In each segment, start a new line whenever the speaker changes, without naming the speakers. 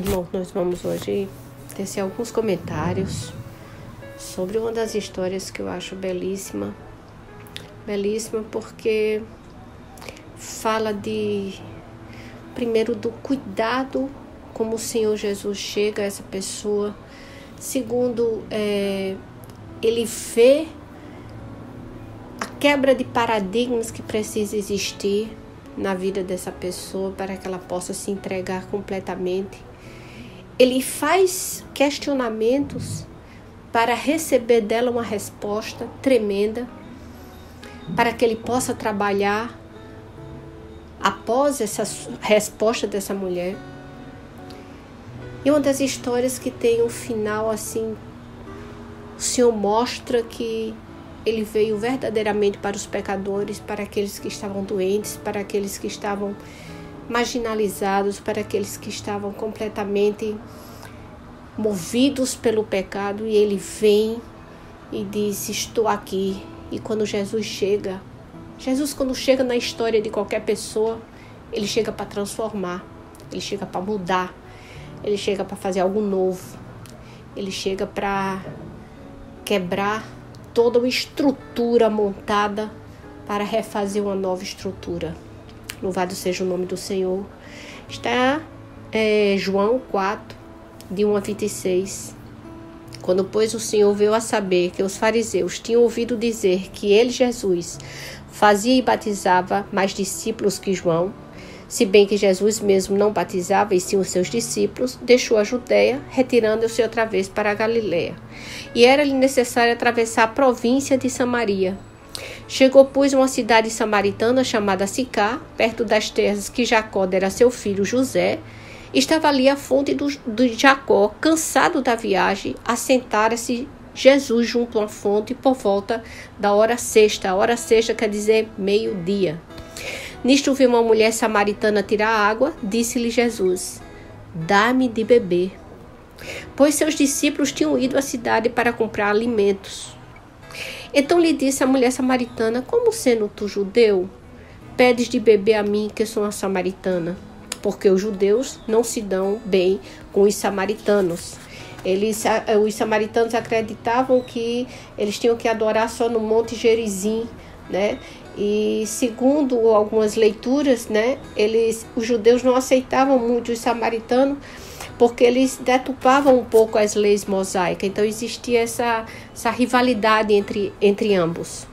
irmão, nós vamos hoje tecer alguns comentários sobre uma das histórias que eu acho belíssima. Belíssima porque fala primeiro, do cuidado como o Senhor Jesus chega a essa pessoa. Segundo, ele vê a quebra de paradigmas que precisa existir na vida dessa pessoa para que ela possa se entregar completamente. Ele faz questionamentos para receber dela uma resposta tremenda, para que ele possa trabalhar após essa resposta dessa mulher. E uma das histórias que tem um final assim, o Senhor mostra que ele veio verdadeiramente para os pecadores, para aqueles que estavam doentes, para aqueles que estavam marginalizados, para aqueles que estavam completamente movidos pelo pecado. E ele vem e diz: estou aqui. E quando Jesus quando chega na história de qualquer pessoa, ele chega para transformar, ele chega para mudar, ele chega para fazer algo novo, ele chega para quebrar toda uma estrutura montada para refazer uma nova estrutura. Louvado seja o nome do Senhor. Está João 4, de 1 a 26. Quando, pois, o Senhor veio a saber que os fariseus tinham ouvido dizer que ele, Jesus, fazia e batizava mais discípulos que João, se bem que Jesus mesmo não batizava, e sim os seus discípulos, deixou a Judeia, retirando-se outra vez para a Galileia. E era-lhe necessário atravessar a província de Samaria. Chegou, pois, a uma cidade samaritana chamada Sicá, perto das terras que Jacó dera a seu filho José. Estava ali a fonte do Jacó. Cansado da viagem, assentara-se Jesus junto à fonte por volta da hora sexta. A hora sexta quer dizer meio-dia. Nisto viu uma mulher samaritana tirar água. Disse-lhe Jesus: dá-me de beber. Pois seus discípulos tinham ido à cidade para comprar alimentos. Então lhe disse a mulher samaritana: como sendo tu judeu, pedes de beber a mim, que sou uma samaritana? Porque os judeus não se dão bem com os samaritanos. Os samaritanos acreditavam que eles tinham que adorar só no Monte Gerizim, né? E segundo algumas leituras, né, os judeus não aceitavam muito os samaritanos, porque eles deturpavam um pouco as leis mosaicas. Então existia essa rivalidade entre ambos.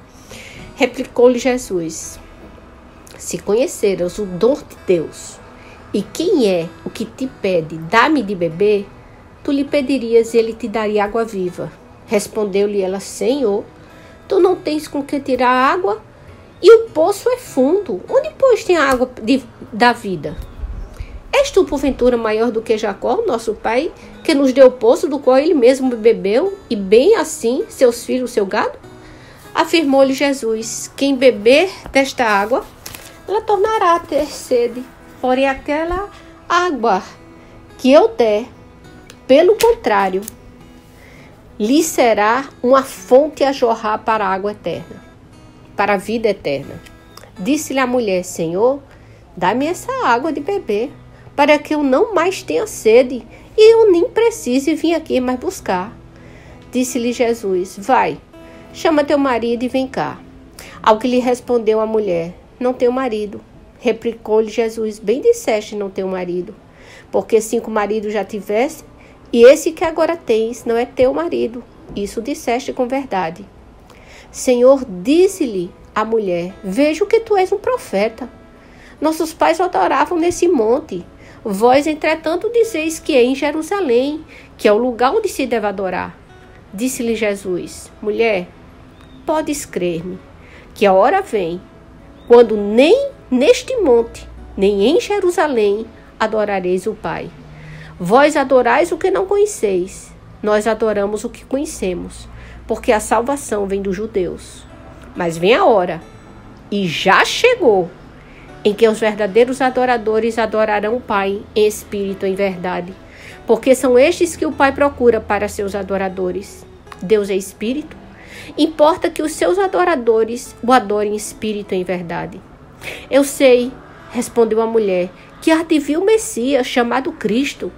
Replicou-lhe Jesus: se conheceras o dom de Deus, e quem é o que te pede, dá-me de beber, tu lhe pedirias e ele te daria água viva. Respondeu-lhe ela: Senhor, tu não tens com que tirar água, e o poço é fundo. Onde, pois, tem a água da vida? És tu, porventura, maior do que Jacó, nosso pai, que nos deu o poço do qual ele mesmo bebeu, e bem assim seus filhos, seu gado? Afirmou-lhe Jesus: quem beber desta água, ela tornará a ter sede. Porém, aquela água que eu der, pelo contrário, lhe será uma fonte a jorrar para a água eterna, para a vida eterna. Disse-lhe a mulher: Senhor, dá-me essa água de beber, para que eu não mais tenha sede, e eu nem precise vir aqui mais buscar. Disse-lhe Jesus: vai, chama teu marido e vem cá. Ao que lhe respondeu a mulher: não tenho marido. Replicou-lhe Jesus: bem disseste, não tenho marido, porque 5 maridos já tiveste, e esse que agora tens não é teu marido. Isso disseste com verdade. Senhor, disse-lhe a mulher: vejo que tu és um profeta. Nossos pais adoravam nesse monte. Vós, entretanto, dizeis que é em Jerusalém, que é o lugar onde se deve adorar. Disse-lhe Jesus: mulher, podes crer-me, que a hora vem, quando nem neste monte, nem em Jerusalém, adorareis o Pai. Vós adorais o que não conheceis, nós adoramos o que conhecemos, porque a salvação vem dos judeus. Mas vem a hora, e já chegou, em que os verdadeiros adoradores adorarão o Pai em espírito e em verdade, porque são estes que o Pai procura para seus adoradores. Deus é espírito, importa que os seus adoradores o adorem em espírito e em verdade. Eu sei, respondeu a mulher, que há de vir o Messias, chamado Cristo.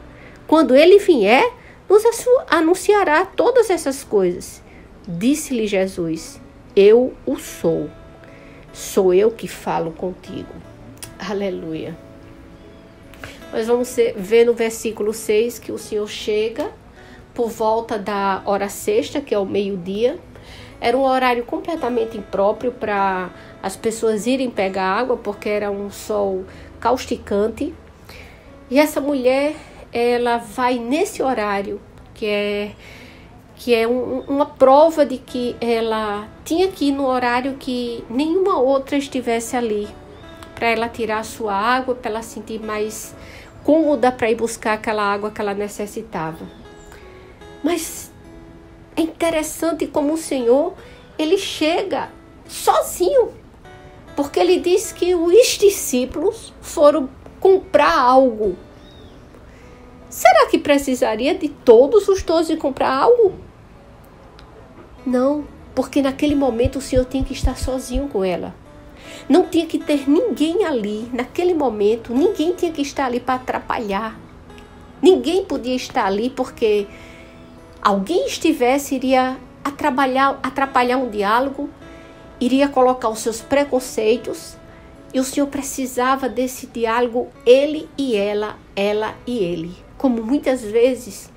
Quando ele vier, nos anunciará todas essas coisas. Disse-lhe Jesus: eu o sou. Sou eu que falo contigo. Aleluia. Nós vamos ver no versículo 6 que o Senhor chega por volta da hora sexta, que é o meio-dia. Era um horário completamente impróprio para as pessoas irem pegar água, porque era um sol causticante. E essa mulher, ela vai nesse horário, que é uma prova de que ela tinha que ir no horário que nenhuma outra estivesse ali, para ela tirar a sua água, para ela sentir mais cômoda para ir buscar aquela água que ela necessitava. Mas é interessante como o Senhor, ele chega sozinho, porque ele diz que os discípulos foram comprar algo. Será que precisaria de todos os 12 comprar algo? Não, porque naquele momento o Senhor tinha que estar sozinho com ela. Não tinha que ter ninguém ali, naquele momento, ninguém tinha que estar ali para atrapalhar. Ninguém podia estar ali porque alguém estivesse, iria atrapalhar um diálogo, iria colocar os seus preconceitos, e o Senhor precisava desse diálogo, ele e ela e ele. Como muitas vezes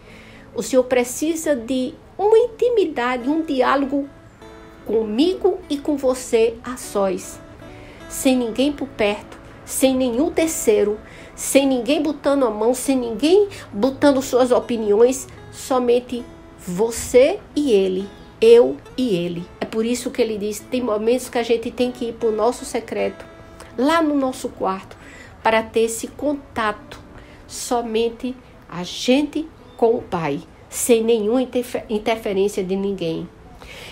o Senhor precisa de uma intimidade, um diálogo comigo e com você a sós, sem ninguém por perto, sem nenhum terceiro, sem ninguém botando a mão, sem ninguém botando suas opiniões, somente você e ele, eu e ele. É por isso que ele diz, tem momentos que a gente tem que ir para o nosso secreto, lá no nosso quarto, para ter esse contato, somente a gente com o Pai, sem nenhuma interferência de ninguém.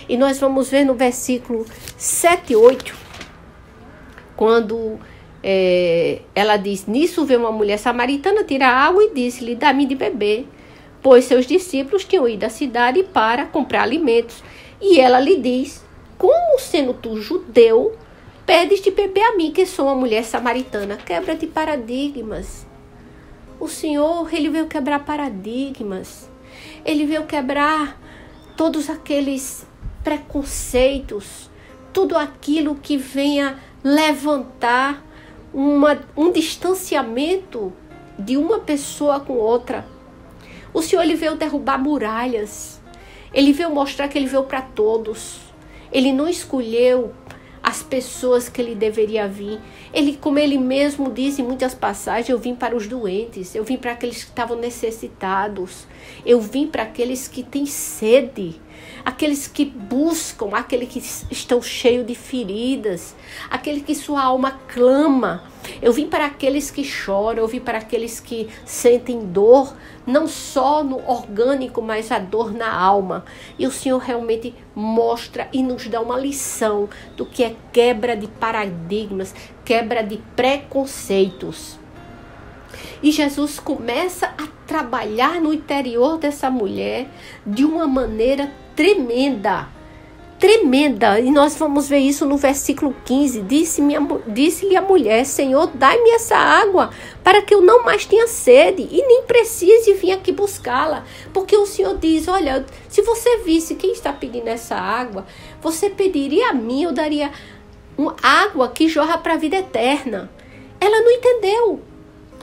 E nós vamos ver no versículo 7 e 8, quando ela diz, nisso veio uma mulher samaritana tirar água e disse-lhe, dá-me de beber, pois seus discípulos tinham ido à cidade para comprar alimentos. E ela lhe diz, como sendo tu judeu, pedes de beber a mim, que sou uma mulher samaritana? Quebra de paradigmas. O Senhor, ele veio quebrar paradigmas. Ele veio quebrar todos aqueles preconceitos, tudo aquilo que venha levantar um distanciamento de uma pessoa com outra. O Senhor, ele veio derrubar muralhas. Ele veio mostrar que ele veio para todos. Ele não escolheu as pessoas que ele deveria vir. Ele, como ele mesmo diz em muitas passagens, eu vim para os doentes, eu vim para aqueles que estavam necessitados, eu vim para aqueles que têm sede, aqueles que buscam, aqueles que estão cheios de feridas, aquele que sua alma clama. Eu vim para aqueles que choram, eu vim para aqueles que sentem dor, não só no orgânico, mas a dor na alma. E o Senhor realmente mostra e nos dá uma lição do que é quebra de paradigmas, quebra de preconceitos. E Jesus começa a trabalhar no interior dessa mulher de uma maneira tremenda. Tremenda. E nós vamos ver isso no versículo 15. Disse-lhe a mulher, Senhor, dai-me essa água para que eu não mais tenha sede e nem precise vir aqui buscá-la. Porque o Senhor diz, olha, se você visse quem está pedindo essa água, você pediria a mim, eu daria uma água que jorra para a vida eterna. Ela não entendeu.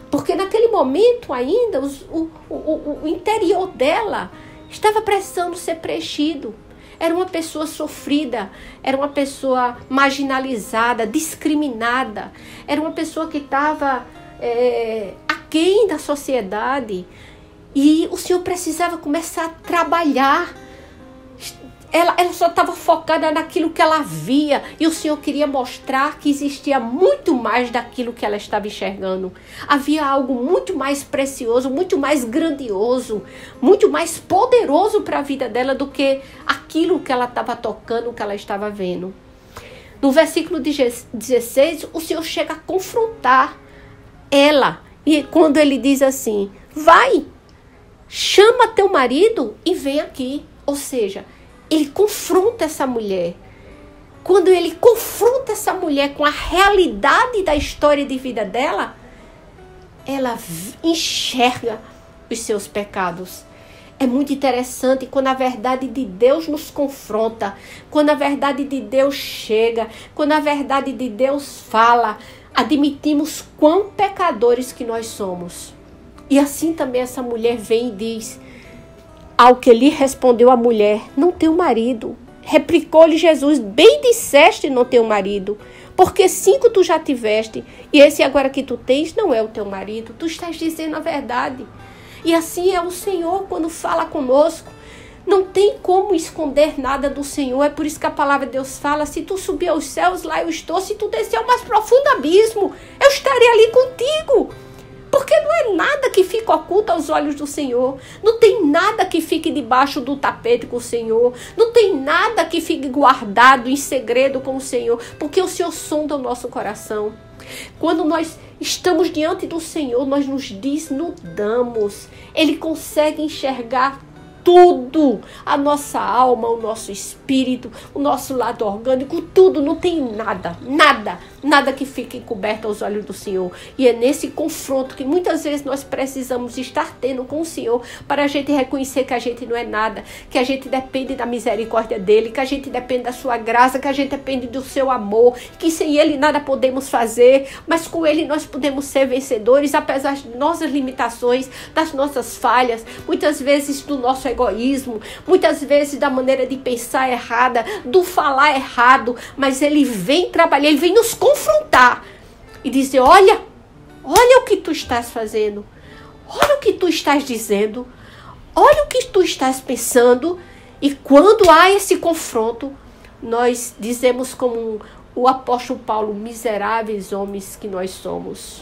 Porque naquele momento ainda o interior dela estava precisando ser preenchido. Era uma pessoa sofrida, era uma pessoa marginalizada, discriminada. Era uma pessoa que estava aquém da sociedade. E o Senhor precisava começar a trabalhar. Ela só estava focada naquilo que ela via. E o Senhor queria mostrar que existia muito mais daquilo que ela estava enxergando. Havia algo muito mais precioso, muito mais grandioso, muito mais poderoso para a vida dela do que aquilo que ela estava tocando, que ela estava vendo. No versículo 16, o Senhor chega a confrontar ela. E quando ele diz assim, vai, chama teu marido e vem aqui. Ou seja, ele confronta essa mulher. Quando ele confronta essa mulher com a realidade da história de vida dela, ela enxerga os seus pecados. É muito interessante quando a verdade de Deus nos confronta, quando a verdade de Deus chega, quando a verdade de Deus fala, admitimos quão pecadores que nós somos. E assim também essa mulher vem e diz, ao que lhe respondeu a mulher, não tenho marido. Replicou-lhe Jesus, bem disseste não tenho marido, porque 5 tu já tiveste, e esse agora que tu tens não é o teu marido, tu estás dizendo a verdade. E assim é o Senhor quando fala conosco. Não tem como esconder nada do Senhor. É por isso que a palavra de Deus fala, se tu subir aos céus, lá eu estou. Se tu descer ao mais profundo abismo, eu estarei ali contigo. Porque não é nada que fique oculto aos olhos do Senhor. Não tem nada que fique debaixo do tapete com o Senhor. Não tem nada que fique guardado em segredo com o Senhor. Porque o Senhor sonda o nosso coração. Quando nós estamos diante do Senhor, nós nos desnudamos. Ele consegue enxergar tudo. A nossa alma, o nosso espírito, o nosso lado orgânico, tudo. Não tem nada que fique encoberto aos olhos do Senhor. E é nesse confronto que muitas vezes nós precisamos estar tendo com o Senhor para a gente reconhecer que a gente não é nada, que a gente depende da misericórdia dele, que a gente depende da sua graça, que a gente depende do seu amor, que sem ele nada podemos fazer, mas com ele nós podemos ser vencedores, apesar de nossas limitações, das nossas falhas, muitas vezes do nosso egoísmo, muitas vezes da maneira de pensar errada, do falar errado, mas ele vem trabalhar, ele vem nos confrontar e dizer, olha o que tu estás fazendo, olha o que tu estás dizendo, olha o que tu estás pensando. E quando há esse confronto, nós dizemos como o apóstolo Paulo, miseráveis homens que nós somos.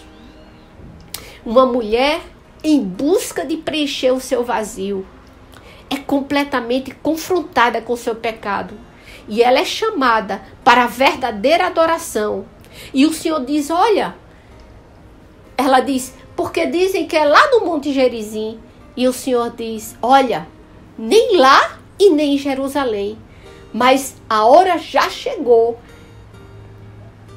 Uma mulher em busca de preencher o seu vazio é completamente confrontada com o seu pecado. E ela é chamada para a verdadeira adoração. E o Senhor diz, olha, ela diz, porque dizem que é lá no Monte Gerizim. E o Senhor diz, olha, nem lá e nem em Jerusalém. Mas a hora já chegou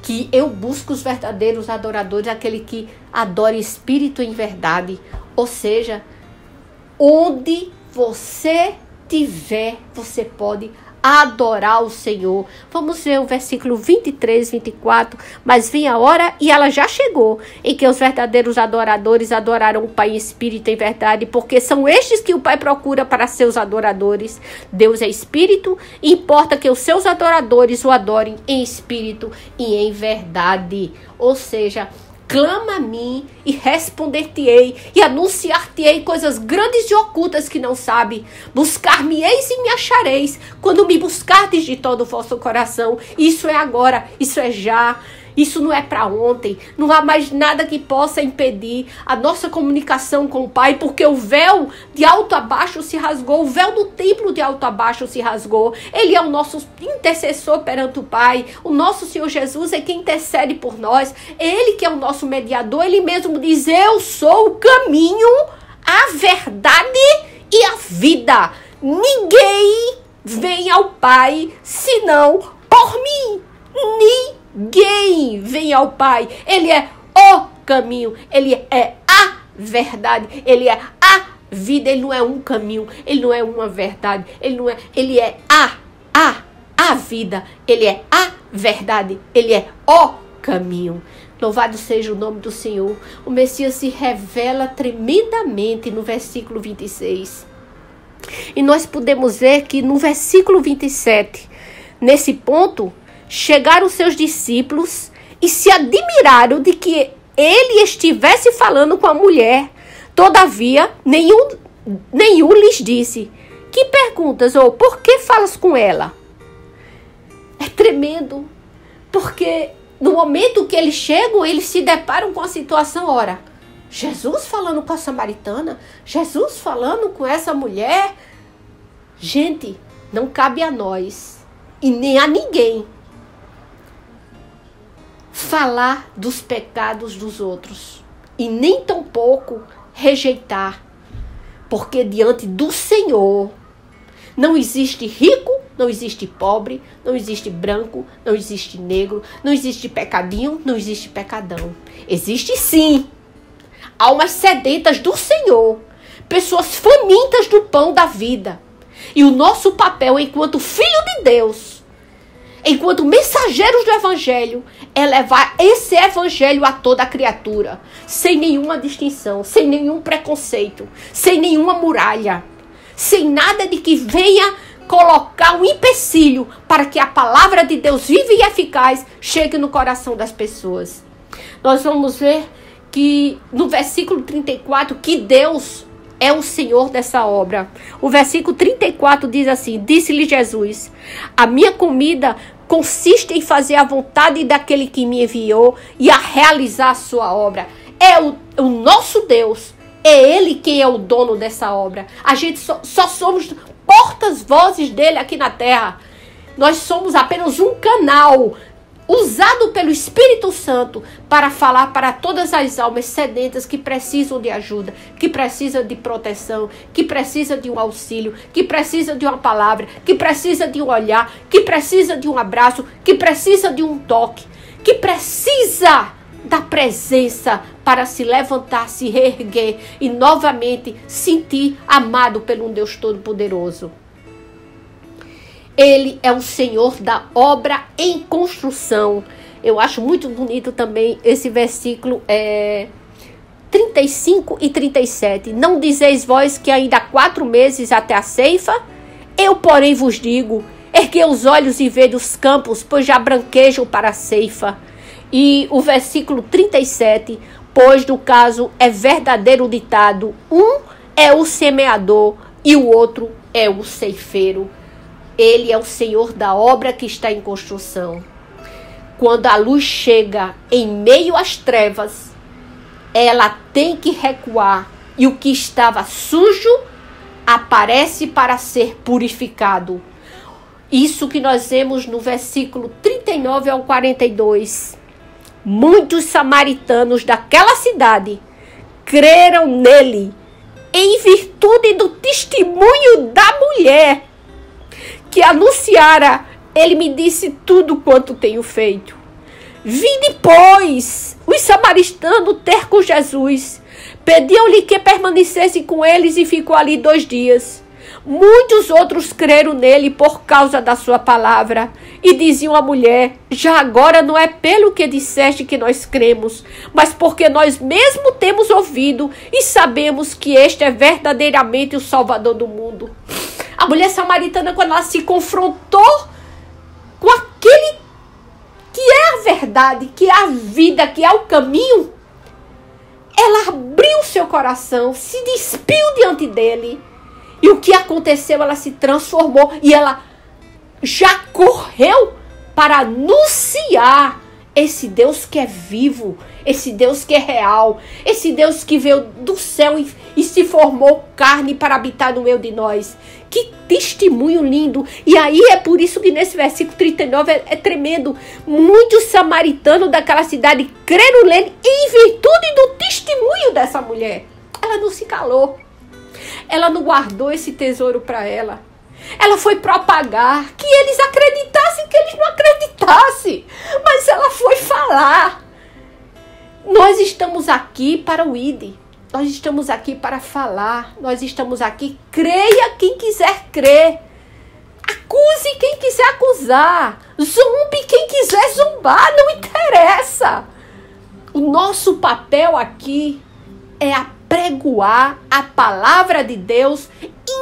que eu busco os verdadeiros adoradores, aquele que adora espírito em verdade. Ou seja, onde você tiver, você pode adorar o Senhor. Vamos ver o versículo 23, 24. Mas vem a hora, e ela já chegou, em que os verdadeiros adoradores adorarão o Pai em espírito e em verdade, porque são estes que o Pai procura para seus adoradores. Deus é espírito, e importa que os seus adoradores o adorem em espírito e em verdade. Ou seja, clama a mim e responder-te-ei e anunciar-te-ei coisas grandes e ocultas que não sabe. Buscar-me-eis e me achareis quando me buscardes de todo o vosso coração. Isso é agora, isso é já. Isso não é para ontem. Não há mais nada que possa impedir a nossa comunicação com o Pai, porque o véu de alto a baixo se rasgou. O véu do templo de alto a baixo se rasgou. Ele é o nosso intercessor perante o Pai. O nosso Senhor Jesus é quem intercede por nós. Ele que é o nosso mediador. Ele mesmo diz, eu sou o caminho, a verdade e a vida. Ninguém vem ao Pai senão por mim. Ninguém vem ao Pai. Ele é o caminho. Ele é a verdade. Ele é a vida. Ele não é um caminho. Ele não é uma verdade. Ele é a vida. Ele é a verdade. Ele é o caminho. Louvado seja o nome do Senhor. O Messias se revela tremendamente no versículo 26. E nós podemos ver que no versículo 27, nesse ponto, chegaram seus discípulos e se admiraram de que ele estivesse falando com a mulher. Todavia, nenhum lhes disse, que perguntas ou por que falas com ela? É tremendo, porque no momento que eles chegam, eles se deparam com a situação, ora, Jesus falando com a samaritana, Jesus falando com essa mulher. Gente, não cabe a nós e nem a ninguém falar dos pecados dos outros e nem tampouco rejeitar, porque diante do Senhor não existe rico, não existe pobre, não existe branco, não existe negro, não existe pecadinho, não existe pecadão. Existe sim almas sedentas do Senhor, pessoas famintas do pão da vida. E o nosso papel enquanto filho de Deus, enquanto mensageiros do evangelho, é levar esse evangelho a toda a criatura, sem nenhuma distinção, sem nenhum preconceito, sem nenhuma muralha, sem nada de que venha colocar um empecilho para que a palavra de Deus viva e eficaz chegue no coração das pessoas. Nós vamos ver que no versículo 34, que Deus é o Senhor dessa obra. O versículo 34 diz assim: disse-lhe Jesus: a minha comida consiste em fazer a vontade daquele que me enviou e a realizar a sua obra. É o nosso Deus, é Ele quem é o dono dessa obra. A gente só somos portas-vozes dele aqui na terra. Nós somos apenas um canal usado pelo Espírito Santo para falar para todas as almas sedentas que precisam de ajuda, que precisam de proteção, que precisam de um auxílio, que precisam de uma palavra, que precisam de um olhar, que precisam de um abraço, que precisam de um toque, que precisa da presença para se levantar, se reerguer e novamente sentir amado pelo um Deus Todo-Poderoso. Ele é o Senhor da obra em construção. Eu acho muito bonito também esse versículo 35 e 37. Não dizeis vós que ainda há 4 meses até a ceifa? Eu, porém, vos digo, erguei os olhos e vede os campos, pois já branquejam para a ceifa. E o versículo 37, pois no caso é verdadeiro ditado, um é o semeador e o outro é o ceifeiro. Ele é o Senhor da obra que está em construção. Quando a luz chega em meio às trevas, ela tem que recuar e o que estava sujo aparece para ser purificado. Isso que nós vemos no versículo 39 ao 42. Muitos samaritanos daquela cidade creram nele em virtude do testemunho da mulher que anunciara: ele me disse tudo quanto tenho feito. Vinde, pois, os samaritanos ter com Jesus. Pediam-lhe que permanecesse com eles e ficou ali 2 dias. Muitos outros creram nele por causa da sua palavra. E diziam à mulher: já agora não é pelo que disseste que nós cremos, mas porque nós mesmo temos ouvido e sabemos que este é verdadeiramente o Salvador do mundo. A mulher samaritana, quando ela se confrontou com aquele que é a verdade, que é a vida, que é o caminho, ela abriu seu coração, se despiu diante dele. E o que aconteceu? Ela se transformou e ela já correu para anunciar esse Deus que é vivo, esse Deus que é real, esse Deus que veio do céu e se formou carne para habitar no meio de nós. Que testemunho lindo! E aí é por isso que nesse versículo 39 é tremendo. Muitos samaritanos daquela cidade creram nele em virtude do testemunho dessa mulher. Ela não se calou. Ela não guardou esse tesouro para ela. Ela foi propagar, que eles acreditassem, que eles não acreditassem. Mas ela foi falar. Nós estamos aqui para o ID. Nós estamos aqui para falar. Nós estamos aqui. Creia quem quiser crer. Acuse quem quiser acusar. Zombe quem quiser zombar. Não interessa. O nosso papel aqui é apregoar a palavra de Deus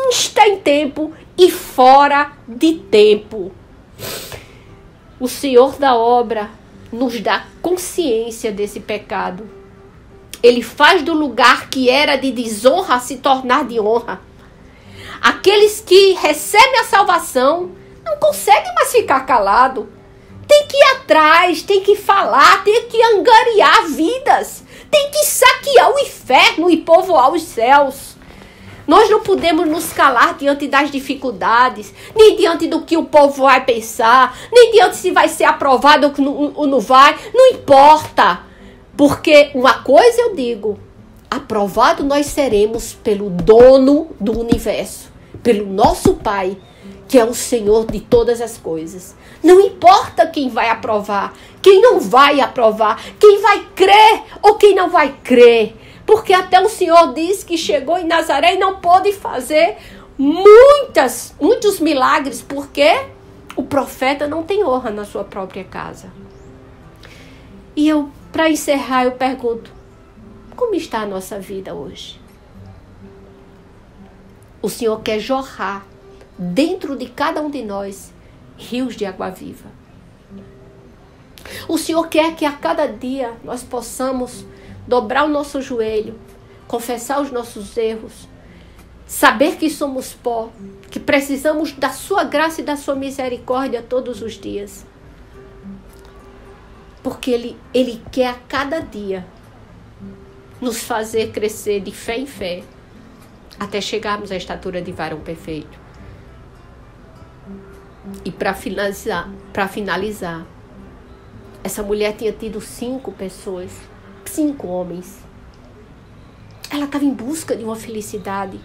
insta em tempo e fora de tempo. O Senhor da obra nos dá consciência desse pecado. Ele faz do lugar que era de desonra se tornar de honra. Aqueles que recebem a salvação não conseguem mais ficar calado. Tem que ir atrás, tem que falar, tem que angariar vidas. Tem que saquear o inferno e povoar os céus. Nós não podemos nos calar diante das dificuldades, nem diante do que o povo vai pensar, nem diante se vai ser aprovado ou não vai. Não importa. Porque uma coisa eu digo, aprovado nós seremos pelo dono do universo, pelo nosso Pai, que é o Senhor de todas as coisas. Não importa quem vai aprovar, quem não vai aprovar, quem vai crer ou quem não vai crer. Porque até o Senhor disse que chegou em Nazaré e não pôde fazer muitos milagres, porque o profeta não tem honra na sua própria casa. E eu, para encerrar, eu pergunto, como está a nossa vida hoje? O Senhor quer jorrar dentro de cada um de nós rios de água viva. O Senhor quer que a cada dia nós possamos dobrar o nosso joelho, confessar os nossos erros, saber que somos pó, que precisamos da sua graça e da sua misericórdia todos os dias. Porque Ele quer a cada dia nos fazer crescer de fé em fé, até chegarmos à estatura de varão perfeito. E para finalizar, essa mulher tinha tido 5 pessoas, 5 homens. Ela estava em busca de uma felicidade.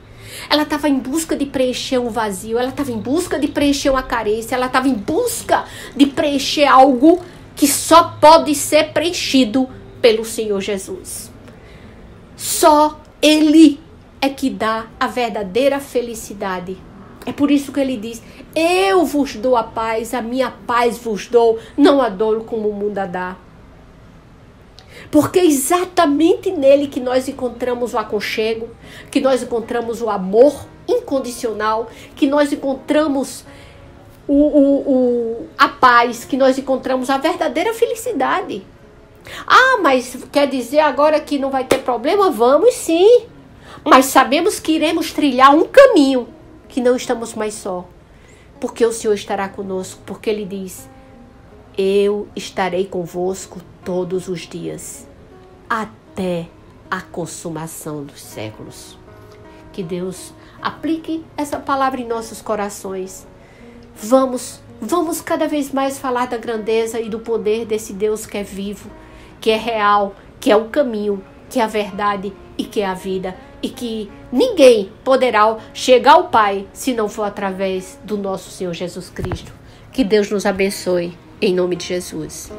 Ela estava em busca de preencher um vazio. Ela estava em busca de preencher uma carência. Ela estava em busca de preencher algo que só pode ser preenchido pelo Senhor Jesus. Só Ele é que dá a verdadeira felicidade. É por isso que Ele diz, eu vos dou a paz, a minha paz vos dou, não a dou como o mundo a dá. Porque é exatamente nele que nós encontramos o aconchego, que nós encontramos o amor incondicional, que nós encontramos a paz, que nós encontramos a verdadeira felicidade. Ah, mas quer dizer agora que não vai ter problema? Vamos sim. Mas sabemos que iremos trilhar um caminho, que não estamos mais só. Porque o Senhor estará conosco, porque Ele diz, eu estarei convosco todos os dias, até a consumação dos séculos. Que Deus aplique essa palavra em nossos corações. Vamos cada vez mais falar da grandeza e do poder desse Deus que é vivo, que é real, que é o caminho, que é a verdade e que é a vida. E que ninguém poderá chegar ao Pai se não for através do nosso Senhor Jesus Cristo. Que Deus nos abençoe, em nome de Jesus.